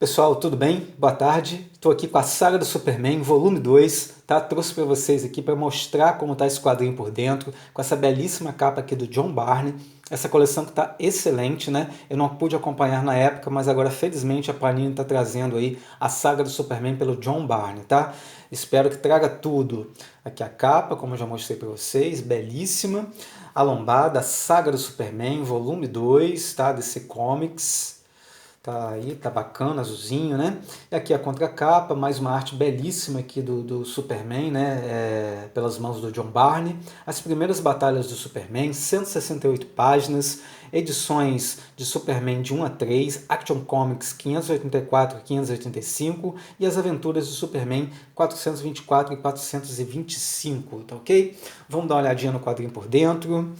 Pessoal, tudo bem? Boa tarde. Estou aqui com a saga do Superman, volume 2, tá? Trouxe para vocês aqui para mostrar como está esse quadrinho por dentro, com essa belíssima capa aqui do John Barney. Essa coleção que está excelente, né? Eu não pude acompanhar na época, mas agora felizmente a Panini está trazendo aí a saga do Superman pelo John Barney, tá? Espero que traga tudo. Aqui a capa, como eu já mostrei para vocês, belíssima. A lombada, a saga do Superman, volume 2, tá? DC Comics. Tá aí, tá bacana, azulzinho, né? E aqui a contracapa, mais uma arte belíssima aqui do Superman, né? Pelas mãos do John Barney. As primeiras batalhas do Superman, 168 páginas, edições de Superman de 1 a 3, Action Comics 584 e 585 e as aventuras do Superman 424 e 425, tá ok? Vamos dar uma olhadinha no quadrinho por dentro.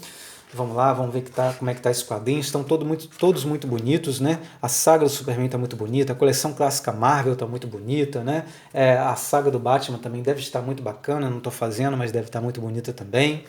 Vamos lá, vamos ver como é que tá esse quadrinho. Estão todos muito bonitos, né? A saga do Superman está muito bonita, a coleção clássica Marvel está muito bonita, né? A saga do Batman também deve estar muito bacana, não estou fazendo, mas deve estar muito bonita também.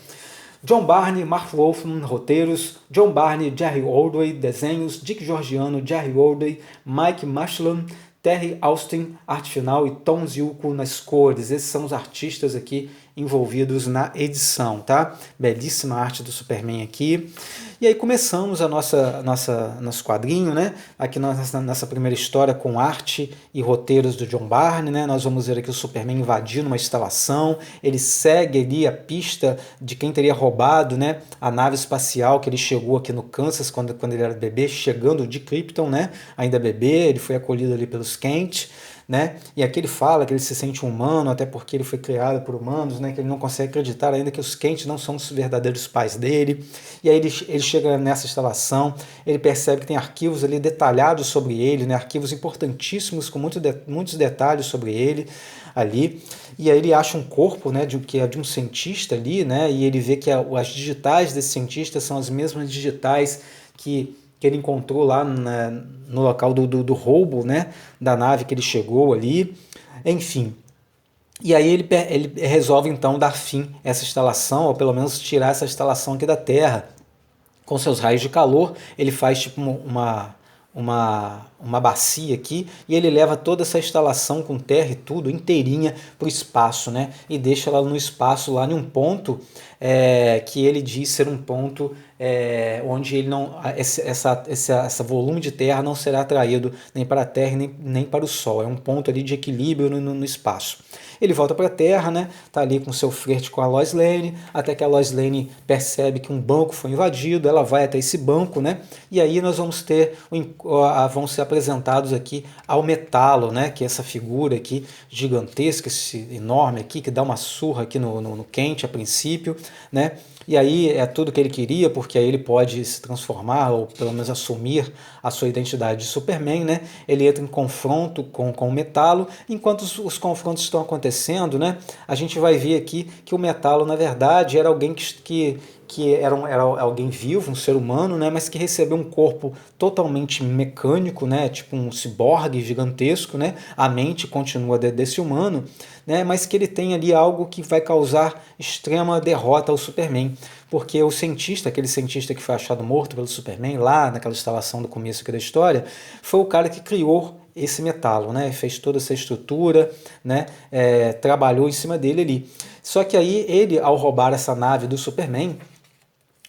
John Barney, Mark Wolfman, roteiros, John Barney, Jerry Ordway, desenhos, Dick Giorgiano, Jerry Ordway, Mike Mashlan, Terry Austin, arte final e Tom Ziuko nas cores. Esses são os artistas aqui envolvidos na edição, tá? Belíssima arte do Superman aqui. E aí começamos a nosso quadrinho, né? Aqui nessa primeira história com arte e roteiros do John Barney, né? Nós vamos ver aqui o Superman invadindo uma instalação, ele segue ali a pista de quem teria roubado, né? A nave espacial que ele chegou aqui no Kansas quando ele era bebê, chegando de Krypton, né? Ainda bebê, ele foi acolhido ali pelos Kent, né? E aqui ele fala que ele se sente um humano, até porque ele foi criado por humanos, né? Que ele não consegue acreditar ainda que os Kent não são os verdadeiros pais dele. E aí ele chega nessa instalação, ele percebe que tem arquivos ali detalhados sobre ele, né? Arquivos importantíssimos com muitos detalhes sobre ele ali. E aí ele acha um corpo, né? Que é de um cientista ali, né? E ele vê que as digitais desse cientista são as mesmas digitais que ele encontrou lá no local do roubo, né, da nave que ele chegou ali, enfim. E aí ele resolve então dar fim a essa instalação, ou pelo menos tirar essa instalação aqui da Terra. Com seus raios de calor, ele faz tipo uma bacia aqui e ele leva toda essa instalação com terra e tudo inteirinha para o espaço, né? E deixa ela no espaço, lá em um ponto que ele diz ser um ponto onde ele não, essa volume de terra não será atraído nem para a Terra nem para o Sol. É um ponto ali de equilíbrio no espaço. Ele volta para a Terra, né? Tá ali com seu flerte com a Lois Lane, até que a Lois Lane percebe que um banco foi invadido, ela vai até esse banco, né? E aí nós vamos vão ser apresentados aqui ao Metalo, né? Que é essa figura aqui gigantesca, esse enorme aqui, que dá uma surra aqui no Kent a princípio, né? E aí é tudo que ele queria, porque aí ele pode se transformar, ou pelo menos assumir a sua identidade de Superman, né? Ele entra em confronto com o Metalo. Enquanto os confrontos estão acontecendo, né? A gente vai ver aqui que o Metalo, na verdade, era alguém que era alguém vivo, um ser humano, né, mas que recebeu um corpo totalmente mecânico, né, tipo um ciborgue gigantesco, né, a mente continua desse humano, né, mas que ele tem ali algo que vai causar extrema derrota ao Superman, porque o cientista, aquele cientista que foi achado morto pelo Superman lá naquela instalação do começo aqui da história, foi o cara que criou esse metalo, né? Fez toda essa estrutura, né? Trabalhou em cima dele ali. Só que aí ele, ao roubar essa nave do Superman,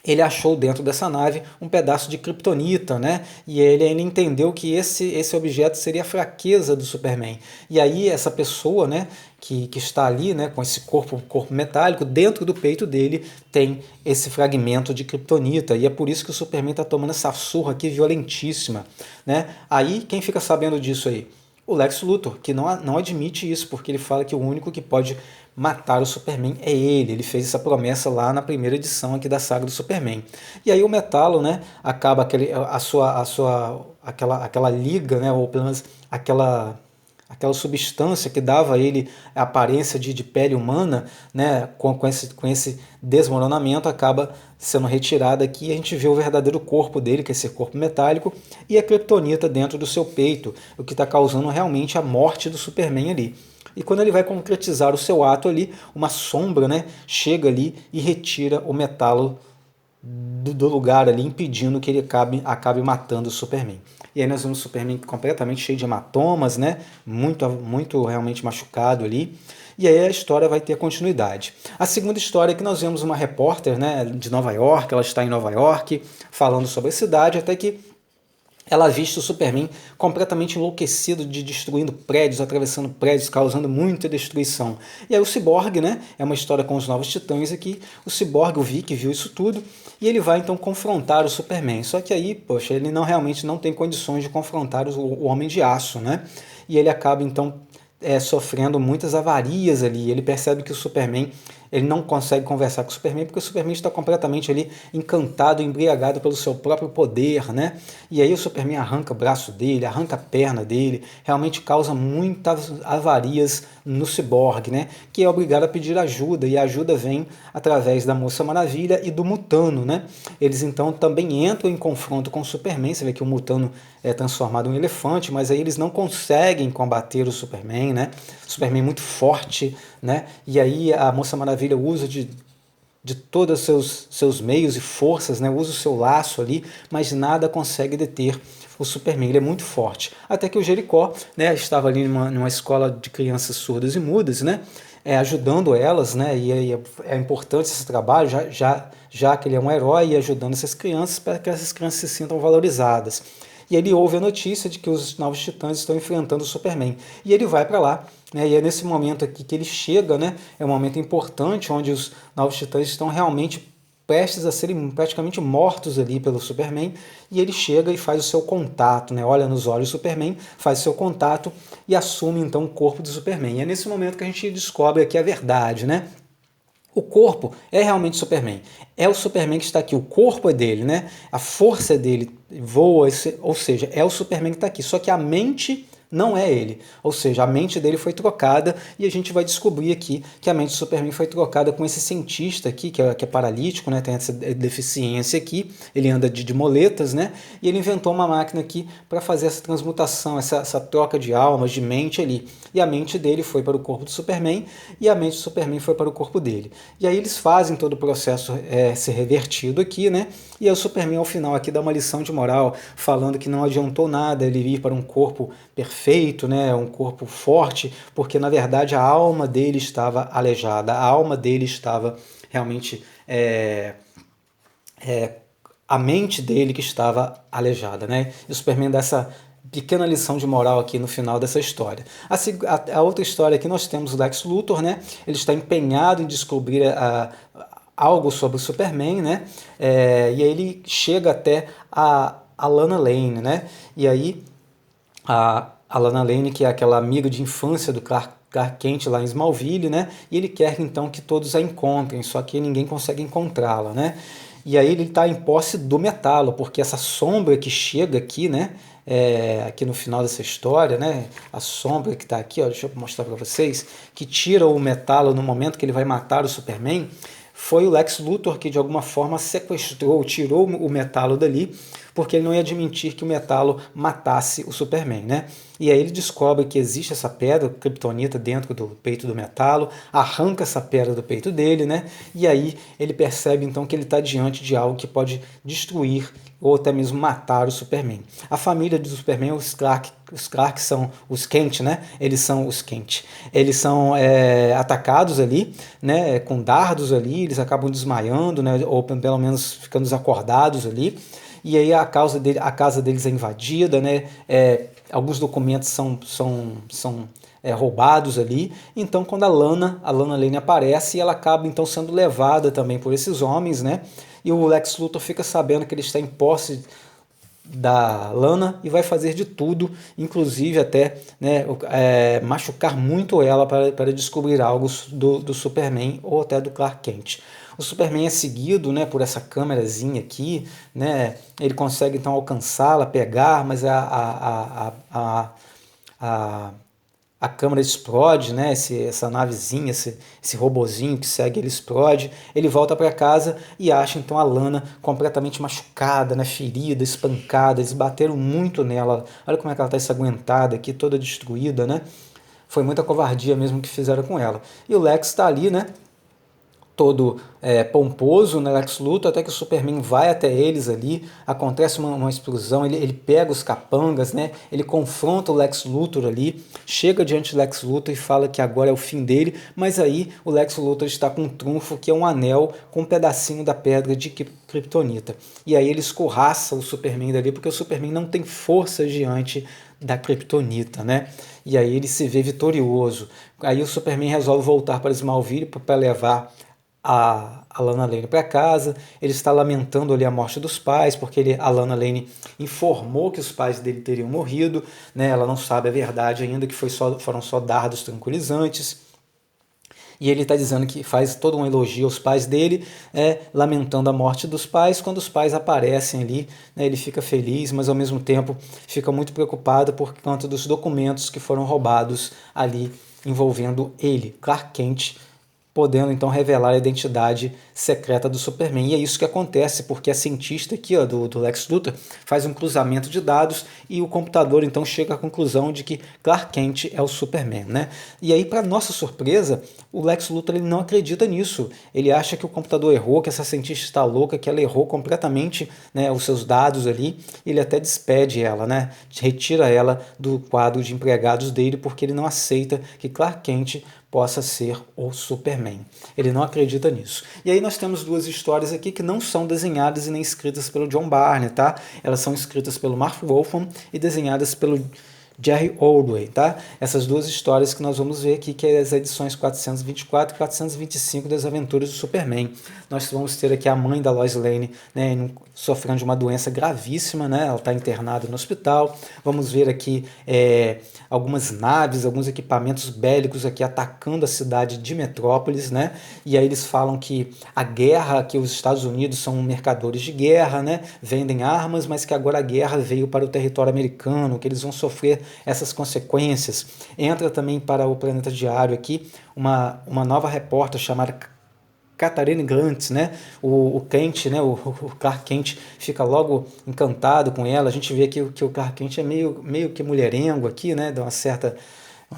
ele achou dentro dessa nave um pedaço de kryptonita, né? E ele entendeu que esse objeto seria a fraqueza do Superman. E aí essa pessoa, né, que está ali, né, com esse corpo metálico, dentro do peito dele tem esse fragmento de kryptonita. E é por isso que o Superman está tomando essa surra aqui violentíssima, né? Aí quem fica sabendo disso aí? O Lex Luthor, que não admite isso, porque ele fala que o único que pode matar o Superman é ele. Ele fez essa promessa lá na primeira edição aqui da saga do Superman. E aí o Metalo, né, acaba aquela liga, né, ou pelo menos aquela substância que dava a ele a aparência de pele humana, né, com esse desmoronamento, acaba sendo retirada aqui e a gente vê o verdadeiro corpo dele, que é esse corpo metálico, e a kryptonita dentro do seu peito, o que está causando realmente a morte do Superman ali. E quando ele vai concretizar o seu ato ali, uma sombra, né, chega ali e retira o Metalo do lugar ali, impedindo que ele acabe matando o Superman. E aí nós vemos o Superman completamente cheio de hematomas, né? Muito realmente machucado ali. E aí a história vai ter continuidade. A segunda história é que nós vemos uma repórter, né, de Nova York, ela está em Nova York, falando sobre a cidade, até que ela avista o Superman completamente enlouquecido, destruindo prédios, atravessando prédios, causando muita destruição. E aí o Cyborg, né, é uma história com os Novos Titãs aqui, o Cyborg, o Vic, viu isso tudo, e ele vai então confrontar o Superman. Só que aí, poxa, ele realmente não tem condições de confrontar o Homem de Aço, né? E ele acaba então sofrendo muitas avarias ali. Ele percebe que o Superman, ele não consegue conversar com o Superman porque o Superman está completamente ali encantado, embriagado pelo seu próprio poder, né? E aí o Superman arranca o braço dele, arranca a perna dele, realmente causa muitas avarias no Cyborg, né? Que é obrigado a pedir ajuda, e a ajuda vem através da Moça Maravilha e do Mutano, né? Eles então também entram em confronto com o Superman. Você vê que o Mutano é transformado em um elefante, mas aí eles não conseguem combater o Superman, né? O Superman é muito forte, né? E aí a Moça Maravilha usa de todos os seus meios e forças, né? Usa o seu laço ali, mas nada consegue deter o Superman. Ele é muito forte. Até que o Jericó, né, estava ali numa escola de crianças surdas e mudas, né? Ajudando elas, né? E aí é importante esse trabalho, já que ele é um herói, e ajudando essas crianças para que essas crianças se sintam valorizadas. E ele ouve a notícia de que os Novos Titãs estão enfrentando o Superman. E ele vai para lá, né? E é nesse momento aqui que ele chega, né? É um momento importante onde os Novos Titãs estão realmente prestes a serem praticamente mortos ali pelo Superman, e ele chega e faz o seu contato, né? Olha nos olhos do Superman, faz o seu contato e assume então o corpo do Superman. E é nesse momento que a gente descobre aqui a verdade, né? O corpo é realmente Superman. É o Superman que está aqui, o corpo é dele, né? A força é dele, voa, ou seja, é o Superman que está aqui. Só que a mente não é ele. Ou seja, a mente dele foi trocada, e a gente vai descobrir aqui que a mente do Superman foi trocada com esse cientista aqui, que é paralítico, né? Tem essa deficiência aqui, ele anda de moletas, né? E ele inventou uma máquina aqui para fazer essa transmutação, essa troca de almas, de mente ali. E a mente dele foi para o corpo do Superman, e a mente do Superman foi para o corpo dele. E aí eles fazem todo o processo ser revertido aqui, né? E aí o Superman ao final aqui dá uma lição de moral, falando que não adiantou nada ele ir para um corpo perfeito, né? Um corpo forte, porque na verdade a alma dele estava aleijada, a alma dele estava realmente a mente dele que estava aleijada, né? E o Superman dá essa pequena lição de moral aqui no final dessa história. A outra história aqui nós temos o Lex Luthor, né? Ele está empenhado em descobrir algo sobre o Superman, né? E aí ele chega até a Lana Lane, né? E aí a Lana Lane, que é aquela amiga de infância do Clark Kent lá em Smallville, né? E ele quer então que todos a encontrem, só que ninguém consegue encontrá-la, né? E aí ele está em posse do metalo, porque essa sombra que chega aqui, né? Aqui no final dessa história, né? A sombra que está aqui, ó, deixa eu mostrar para vocês, que tira o metalo no momento que ele vai matar o Superman, foi o Lex Luthor que de alguma forma sequestrou, tirou o metalo dali, porque ele não ia admitir que o metalo matasse o Superman, né? E aí ele descobre que existe essa pedra kryptonita dentro do peito do metalo, arranca essa pedra do peito dele, né? E aí ele percebe então que ele está diante de algo que pode destruir ou até mesmo matar o Superman. A família do Superman, os Clark são os Kent, né? Eles são os Kent. Eles são atacados ali, né? Com dardos ali, eles acabam desmaiando, né? Ou pelo menos ficando desacordados ali. E aí a casa deles é invadida, né? Alguns documentos são roubados ali. Então, quando a Lana Lane aparece, ela acaba então sendo levada também por esses homens, né? E o Lex Luthor fica sabendo que ele está em posse da Lana e vai fazer de tudo, inclusive até, né, machucar muito ela para descobrir algo do Superman ou até do Clark Kent. O Superman é seguido, né, por essa câmerazinha aqui, né, ele consegue então alcançá-la, pegar, mas a câmera explode, né? Essa navezinha, esse robozinho que segue ele explode. Ele volta para casa e acha então a Lana completamente machucada, né? Ferida, espancada. Eles bateram muito nela. Olha como é que ela está ensanguentada aqui, toda destruída, né? Foi muita covardia mesmo que fizeram com ela. E o Lex está ali, né? todo pomposo, né, Lex Luthor, até que o Superman vai até eles ali, acontece uma explosão, ele pega os capangas, né, ele confronta o Lex Luthor ali, chega diante do Lex Luthor e fala que agora é o fim dele, mas aí o Lex Luthor está com um trunfo que é um anel com um pedacinho da pedra de Kryptonita. E aí ele escorraça o Superman dali, porque o Superman não tem força diante da Kryptonita, né? E aí ele se vê vitorioso. Aí o Superman resolve voltar para Smallville para levar a Lana Lane para casa. Ele está lamentando ali a morte dos pais, porque a Lana Lane informou que os pais dele teriam morrido, né? Ela não sabe a verdade ainda, que foram só dardos tranquilizantes. E ele está dizendo que faz todo um elogio aos pais dele, lamentando a morte dos pais. Quando os pais aparecem ali, né, ele fica feliz, mas ao mesmo tempo fica muito preocupado por conta dos documentos que foram roubados ali envolvendo ele, Clark Kent, podendo então revelar a identidade secreta do Superman. E é isso que acontece, porque a cientista aqui do Lex Luthor faz um cruzamento de dados e o computador então chega à conclusão de que Clark Kent é o Superman, né? E aí, para nossa surpresa, o Lex Luthor ele não acredita nisso. Ele acha que o computador errou, que essa cientista está louca, que ela errou completamente, né, os seus dados ali. Ele até despede ela, né? Retira ela do quadro de empregados dele, porque ele não aceita que Clark Kent possa ser o Superman. Ele não acredita nisso. E aí nós temos duas histórias aqui que não são desenhadas e nem escritas pelo John Barney, tá? Elas são escritas pelo Marv Wolfman e desenhadas pelo Jerry Ordway, tá? Essas duas histórias que nós vamos ver aqui, que é as edições 424 e 425 das Aventuras do Superman. Nós vamos ter aqui a mãe da Lois Lane, né, sofrendo de uma doença gravíssima, né? Ela está internada no hospital. Vamos ver aqui algumas naves, alguns equipamentos bélicos aqui atacando a cidade de Metrópolis, né? E aí eles falam que a guerra, que os Estados Unidos são mercadores de guerra, né? Vendem armas, mas que agora a guerra veio para o território americano, que eles vão sofrer essas consequências. Entra também para o Planeta Diário aqui uma nova repórter chamada Katharine Grant, né? O Kent, né? O Clark Kent fica logo encantado com ela. A gente vê aqui que o Clark Kent é meio que mulherengo aqui, né? Dá uma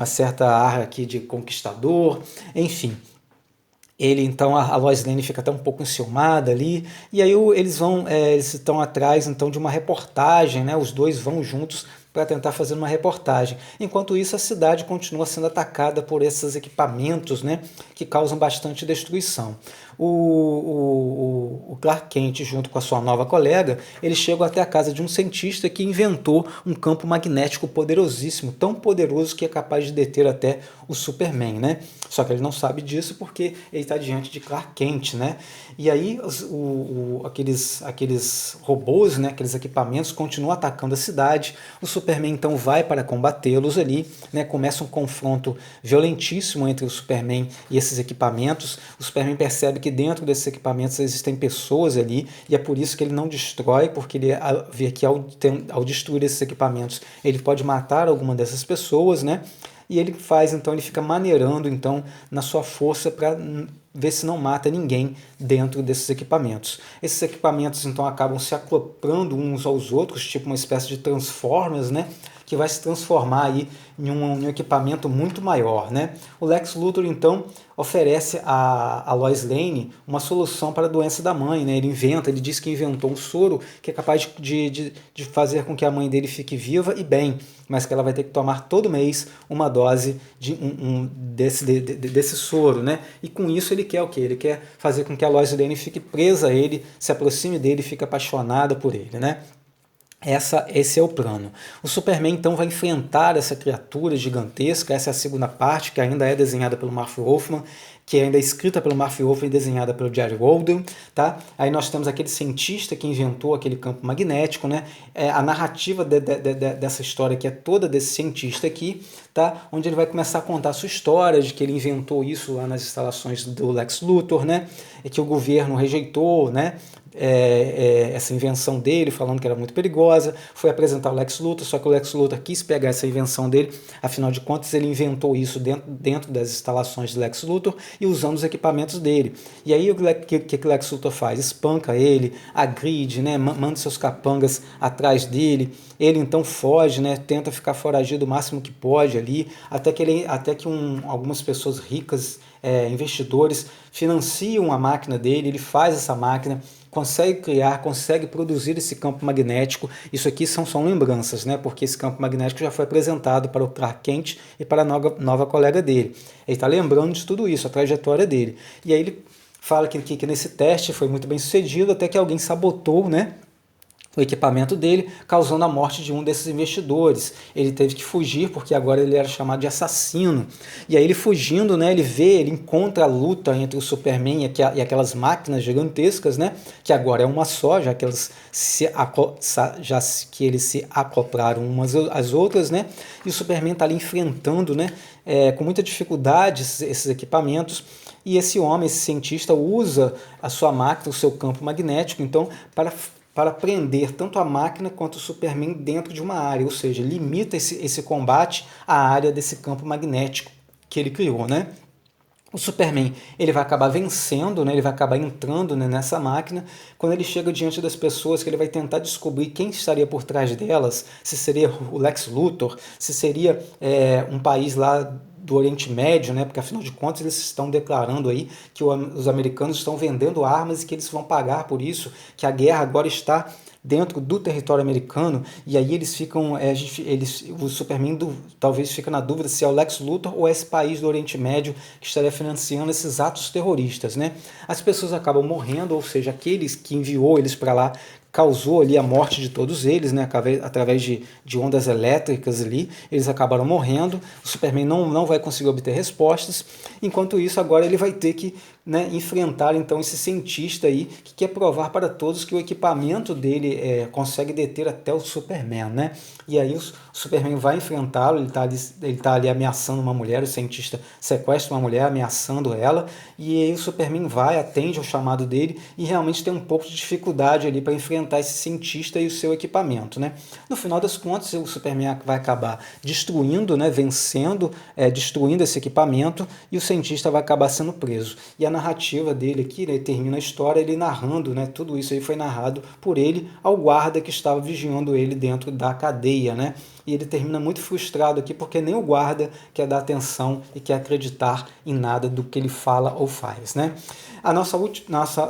certa ar aqui de conquistador, enfim. Ele, então, a Lois Lane fica até um pouco enciumada ali, e aí eles estão atrás então de uma reportagem, né? Os dois vão juntos para tentar fazer uma reportagem. Enquanto isso, a cidade continua sendo atacada por esses equipamentos, né, que causam bastante destruição. O Clark Kent, junto com a sua nova colega, eles chegam até a casa de um cientista que inventou um campo magnético poderosíssimo, tão poderoso que é capaz de deter até o Superman, né? Só que ele não sabe disso porque ele está diante de Clark Kent, né? E aí aqueles robôs, né, aqueles equipamentos continuam atacando a cidade. O Superman então vai para combatê-los ali, né? Começa um confronto violentíssimo entre o Superman e esses equipamentos. O Superman percebe que dentro desses equipamentos existem pessoas ali, e é por isso que ele não destrói, porque ele vê que ao destruir esses equipamentos ele pode matar alguma dessas pessoas, né? E ele fica maneirando então na sua força para ver se não mata ninguém dentro desses equipamentos. Esses equipamentos então acabam se acoplando uns aos outros, tipo uma espécie de Transformers, né? Que vai se transformar aí em um equipamento muito maior, né? O Lex Luthor então oferece a Lois Lane uma solução para a doença da mãe, né? Ele diz que inventou um soro que é capaz de fazer com que a mãe dele fique viva e bem, mas que ela vai ter que tomar todo mês uma dose desse soro, né? E com isso ele quer o quê? Ele quer fazer com que a Lois Lane fique presa a ele, se aproxime dele, fique apaixonada por ele, né? Esse é o plano. O Superman então vai enfrentar essa criatura gigantesca. Essa é a segunda parte, que ainda é desenhada pelo Marv Wolfman, que ainda é escrita pelo Marv Wolfman e desenhada pelo Jerry Golden, tá? Aí nós temos aquele cientista que inventou aquele campo magnético, né? A narrativa dessa história aqui é toda desse cientista aqui, tá? Onde ele vai começar a contar a sua história de que ele inventou isso lá nas instalações do Lex Luthor, né? E que o governo rejeitou, né? Essa invenção dele, falando que era muito perigosa. Foi apresentar o Lex Luthor, só que o Lex Luthor quis pegar essa invenção dele, afinal de contas ele inventou isso dentro das instalações do Lex Luthor, e usando os equipamentos dele. E aí o que Lex Luthor faz? Espanca ele, agride, né? Manda seus capangas atrás dele. Ele então foge, né? Tenta ficar foragido o máximo que pode ali, até que algumas pessoas ricas, investidores, financiam a máquina dele. Ele faz essa máquina, consegue criar, consegue produzir esse campo magnético. Isso aqui são lembranças, né? Porque esse campo magnético já foi apresentado para o Clark Kent e para a nova colega dele. Ele está lembrando de tudo isso, a trajetória dele. E aí ele fala que nesse teste foi muito bem sucedido, até que alguém sabotou, né, o equipamento dele, causando a morte de um desses investidores. Ele teve que fugir, porque agora ele era chamado de assassino. E aí ele fugindo, né, ele encontra a luta entre o Superman e aquelas máquinas gigantescas, né, que agora é uma só, já que eles se acoplaram umas às outras, né, e o Superman está ali enfrentando, né, com muita dificuldade esses equipamentos. E esse homem, esse cientista, usa a sua máquina, o seu campo magnético, então, para prender tanto a máquina quanto o Superman dentro de uma área, ou seja, limita esse combate à área desse campo magnético que ele criou, né? O Superman, ele vai acabar vencendo, né? Ele vai acabar entrando, né, nessa máquina. Quando ele chega diante das pessoas, que ele vai tentar descobrir quem estaria por trás delas, se seria o Lex Luthor, se seria um país lá do Oriente Médio, né? Porque afinal de contas eles estão declarando aí que os americanos estão vendendo armas e que eles vão pagar por isso, que a guerra agora está dentro do território americano, e aí eles ficam, o Superman talvez fica na dúvida se é o Lex Luthor ou esse país do Oriente Médio que estaria financiando esses atos terroristas, né? As pessoas acabam morrendo, ou seja, aqueles que enviou eles para lá causou ali a morte de todos eles, né, através de ondas elétricas ali, eles acabaram morrendo. O Superman não vai conseguir obter respostas. Enquanto isso, agora ele vai ter que, né, enfrentar então esse cientista aí que quer provar para todos que o equipamento dele consegue deter até o Superman, né? E aí o Superman vai enfrentá-lo, ele tá ali ameaçando uma mulher, o cientista sequestra uma mulher, ameaçando ela, e aí o Superman atende ao chamado dele e realmente tem um pouco de dificuldade ali para enfrentar esse cientista e o seu equipamento, né? No final das contas, o Superman vai acabar destruindo, né, vencendo, destruindo esse equipamento, e o cientista vai acabar sendo preso. E a narrativa dele aqui, né, termina a história ele narrando, né, tudo isso aí foi narrado por ele ao guarda que estava vigiando ele dentro da cadeia, né? E ele termina muito frustrado aqui porque nem o guarda quer dar atenção e quer acreditar em nada do que ele fala ou faz, né?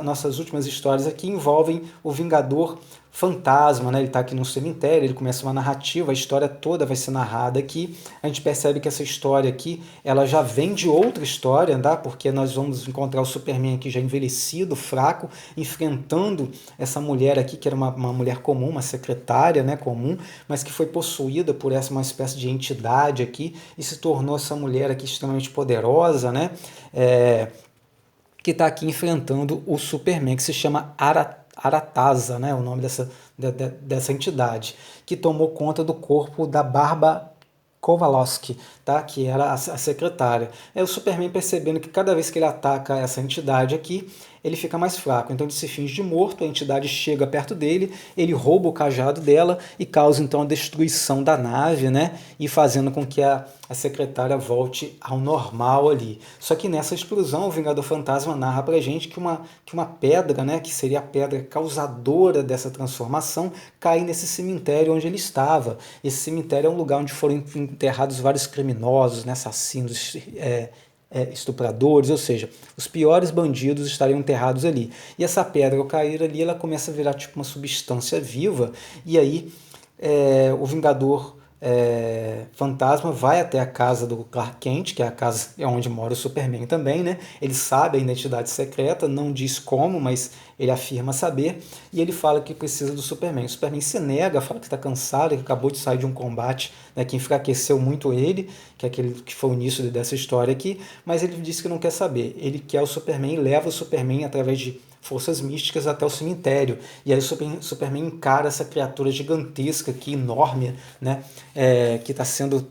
Nossas últimas histórias aqui envolvem o Vingador Fantasma, né? Ele está aqui no cemitério, ele começa uma narrativa, a história toda vai ser narrada aqui. A gente percebe que essa história aqui, ela já vem de outra história, tá? Porque nós vamos encontrar o Superman aqui já envelhecido, fraco, enfrentando essa mulher aqui, que era uma mulher comum, uma secretária, né, comum, mas que foi possuída por uma espécie de entidade aqui e se tornou essa mulher aqui extremamente poderosa, né? Que está aqui enfrentando o Superman, que se chama Aratasa, né, o nome dessa entidade, que tomou conta do corpo da Barbara Kowalski, tá? Que era a secretária. É o Superman percebendo que cada vez que ele ataca essa entidade aqui, ele fica mais fraco. Então ele se finge de morto, a entidade chega perto dele, ele rouba o cajado dela e causa então a destruição da nave, né? E fazendo com que a secretária volte ao normal ali. Só que nessa explosão, o Vingador Fantasma narra pra gente que uma pedra, né, que seria a pedra causadora dessa transformação, cai nesse cemitério onde ele estava. Esse cemitério é um lugar onde foram enterrados vários criminosos, né, assassinos, estupradores, ou seja, os piores bandidos estariam enterrados ali. E essa pedra, ao cair ali, ela começa a virar tipo uma substância viva, e aí o Vingador Fantasma vai até a casa do Clark Kent, que é a casa onde mora o Superman também, né? Ele sabe a identidade secreta, não diz como, mas ele afirma saber, e ele fala que precisa do Superman. O Superman se nega, fala que está cansado, que acabou de sair de um combate, né, que enfraqueceu muito ele, que é aquele que foi o início dessa história aqui, mas ele diz que não quer saber. Ele quer o Superman, leva o Superman através de forças místicas até o cemitério. E aí o Superman encara essa criatura gigantesca aqui, enorme, né, que está sendo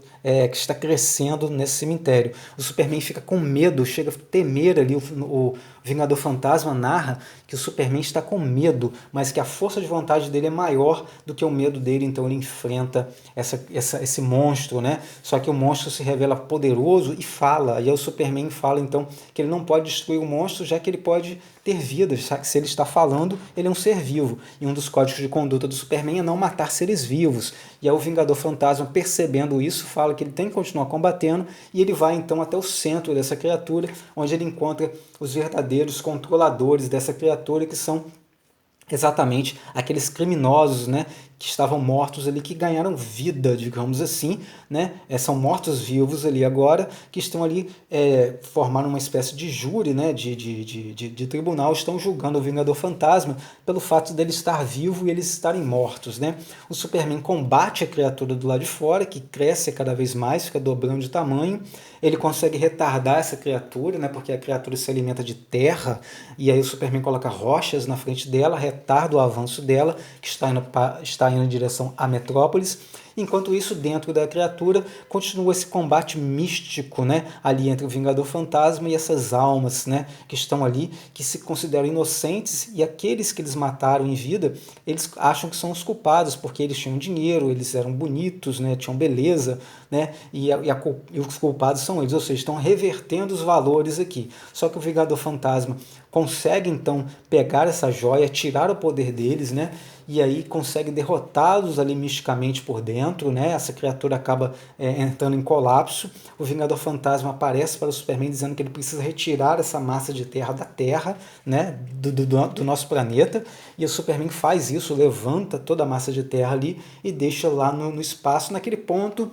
que está crescendo nesse cemitério. O Superman fica com medo, chega a temer ali, o Vingador Fantasma narra que o Superman está com medo, mas que a força de vontade dele é maior do que o medo dele, então ele enfrenta esse monstro, né? Só que o monstro se revela poderoso e fala, e aí o Superman fala então que ele não pode destruir o monstro, já que ele pode ter vida, se ele está falando, ele é um ser vivo, e um dos códigos de conduta do Superman é não matar seres vivos, e aí o Vingador Fantasma, percebendo isso, fala que ele tem que continuar combatendo, e ele vai então até o centro dessa criatura, onde ele encontra os verdadeiros controladores dessa criatura, que são exatamente aqueles criminosos, né, que estavam mortos ali, que ganharam vida, digamos assim, né, são mortos-vivos ali agora, que estão ali, formaram uma espécie de júri, né, de tribunal, estão julgando o Vingador Fantasma pelo fato dele estar vivo e eles estarem mortos, né. O Superman combate a criatura do lado de fora, que cresce cada vez mais, fica dobrando de tamanho, ele consegue retardar essa criatura, né, porque a criatura se alimenta de terra, e aí o Superman coloca rochas na frente dela, retarda o avanço dela, que está indo em direção à Metrópolis. Enquanto isso, dentro da criatura, continua esse combate místico, né, ali entre o Vingador Fantasma e essas almas, né, que estão ali, que se consideram inocentes, e aqueles que eles mataram em vida, eles acham que são os culpados, porque eles tinham dinheiro, eles eram bonitos, né, tinham beleza, né, e os culpados são eles, ou seja, estão revertendo os valores aqui. Só que o Vingador Fantasma consegue então pegar essa joia, tirar o poder deles, né? E aí consegue derrotá-los ali misticamente por dentro, né? Essa criatura acaba entrando em colapso. O Vingador Fantasma aparece para o Superman dizendo que ele precisa retirar essa massa de terra da Terra, né? Do nosso planeta. E o Superman faz isso, levanta toda a massa de terra ali e deixa lá no espaço, naquele ponto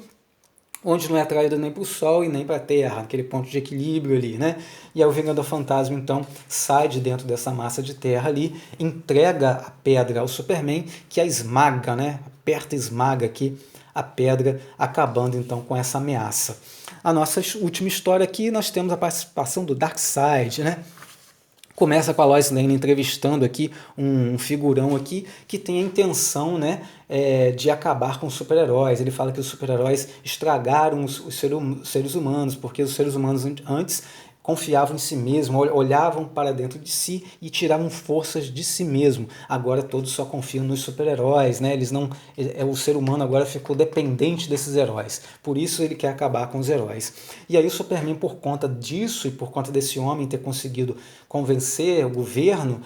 onde não é atraído nem para o Sol e nem para a Terra, aquele ponto de equilíbrio ali, né? E aí o Vingador Fantasma, então, sai de dentro dessa massa de terra ali, entrega a pedra ao Superman, que a esmaga, né? Aperta e esmaga aqui a pedra, acabando, então, com essa ameaça. A nossa última história aqui, nós temos a participação do Darkseid, né? Começa com a Lois Lane entrevistando aqui um figurão aqui que tem a intenção, né, de acabar com os super-heróis. Ele fala que os super-heróis estragaram os seres humanos, porque os seres humanos antes confiavam em si mesmo, olhavam para dentro de si e tiravam forças de si mesmo. Agora todos só confiam nos super-heróis, né? Eles não, o ser humano agora ficou dependente desses heróis. Por isso ele quer acabar com os heróis. E aí o Superman, por conta disso e por conta desse homem ter conseguido convencer o governo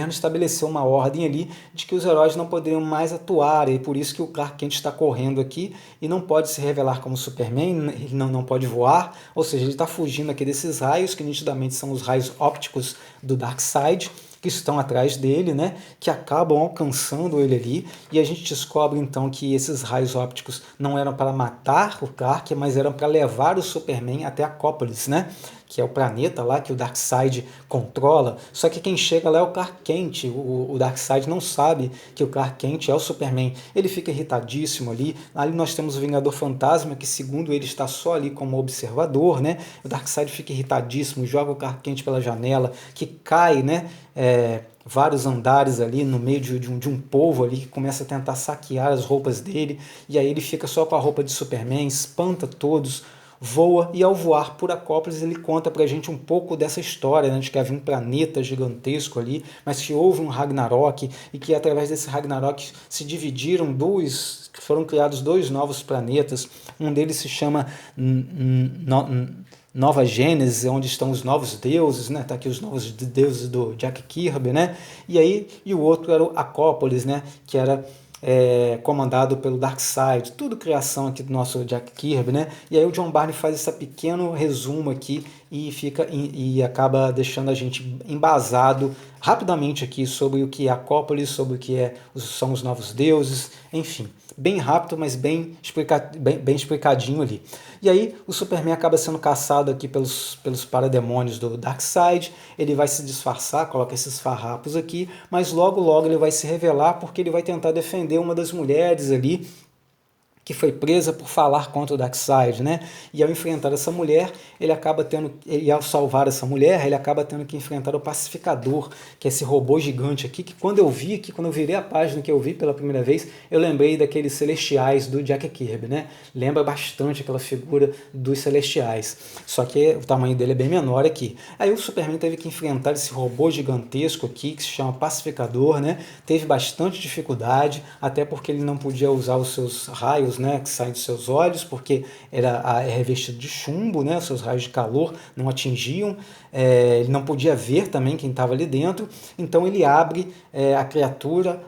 estabeleceu uma ordem ali de que os heróis não poderiam mais atuar, e por isso que o Clark Kent está correndo aqui e não pode se revelar como Superman, ele não pode voar, ou seja, ele está fugindo aqui desses raios, que nitidamente são os raios ópticos do Darkseid, que estão atrás dele, né, que acabam alcançando ele ali, e a gente descobre então que esses raios ópticos não eram para matar o Clark, mas eram para levar o Superman até Acópolis, né, que é o planeta lá que o Darkseid controla, só que quem chega lá é o Clark Kent, o Darkseid não sabe que o Clark Kent é o Superman, ele fica irritadíssimo ali nós temos o Vingador Fantasma, que segundo ele está só ali como observador, né, o Darkseid fica irritadíssimo, joga o Clark Kent pela janela, que cai, né, vários andares ali no meio de um povo ali que começa a tentar saquear as roupas dele, e aí ele fica só com a roupa de Superman, espanta todos, voa, e ao voar por Acópolis ele conta pra gente um pouco dessa história, né, de que havia um planeta gigantesco ali, mas que houve um Ragnarok, e que através desse Ragnarok se dividiram foram criados dois novos planetas, um deles se chama Nova Gênesis, onde estão os novos deuses, né? Tá aqui os novos deuses do Jack Kirby, né? E o outro era o Acópolis, né? Que era comandado pelo Darkseid, tudo criação aqui do nosso Jack Kirby, né? E aí o John Barney faz esse pequeno resumo aqui e acaba deixando a gente embasado rapidamente aqui sobre o que é Acópolis, sobre o que são os novos deuses, enfim, bem rápido, mas bem explicadinho ali. E aí o Superman acaba sendo caçado aqui pelos parademônios do Darkseid, ele vai se disfarçar, coloca esses farrapos aqui, mas logo ele vai se revelar porque ele vai tentar defender uma das mulheres ali, que foi presa por falar contra o Darkseid, né? E ao enfrentar essa mulher, e ao salvar essa mulher, ele acaba tendo que enfrentar o Pacificador, que é esse robô gigante aqui, que quando eu virei a página que eu vi pela primeira vez, eu lembrei daqueles Celestiais do Jack Kirby, né? Lembra bastante aquela figura dos Celestiais, só que o tamanho dele é bem menor aqui. Aí o Superman teve que enfrentar esse robô gigantesco aqui, que se chama Pacificador, né? Teve bastante dificuldade, até porque ele não podia usar os seus raios, né, que saem dos seus olhos, porque é revestido de chumbo, né, os seus raios de calor não atingiam, ele não podia ver também quem estava ali dentro, então ele abre a criatura,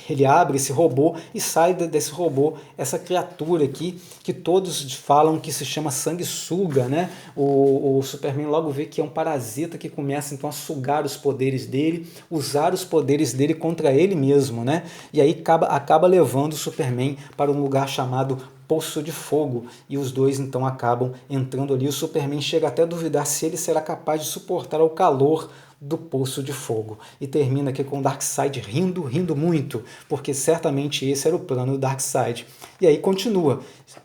ele abre esse robô e sai desse robô essa criatura aqui, que todos falam que se chama sanguessuga, né? O Superman logo vê que é um parasita que começa então a sugar os poderes dele, usar os poderes dele contra ele mesmo, né? E aí acaba levando o Superman para um lugar chamado Poço de Fogo, e os dois então acabam entrando ali. O Superman chega até a duvidar se ele será capaz de suportar o calor do Poço de Fogo. E termina aqui com o Darkseid rindo muito, porque certamente esse era o plano do Darkseid. E aí continua,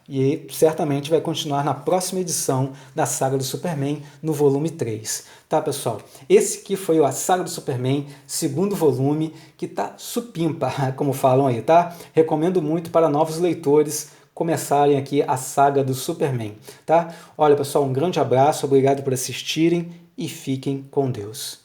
e aí certamente vai continuar na próxima edição da saga do Superman, no volume 3. Tá, pessoal? Esse aqui foi a saga do Superman, segundo volume, que tá supimpa, como falam aí, tá? Recomendo muito para novos leitores começarem aqui a saga do Superman, tá? Olha, pessoal, um grande abraço, obrigado por assistirem e fiquem com Deus.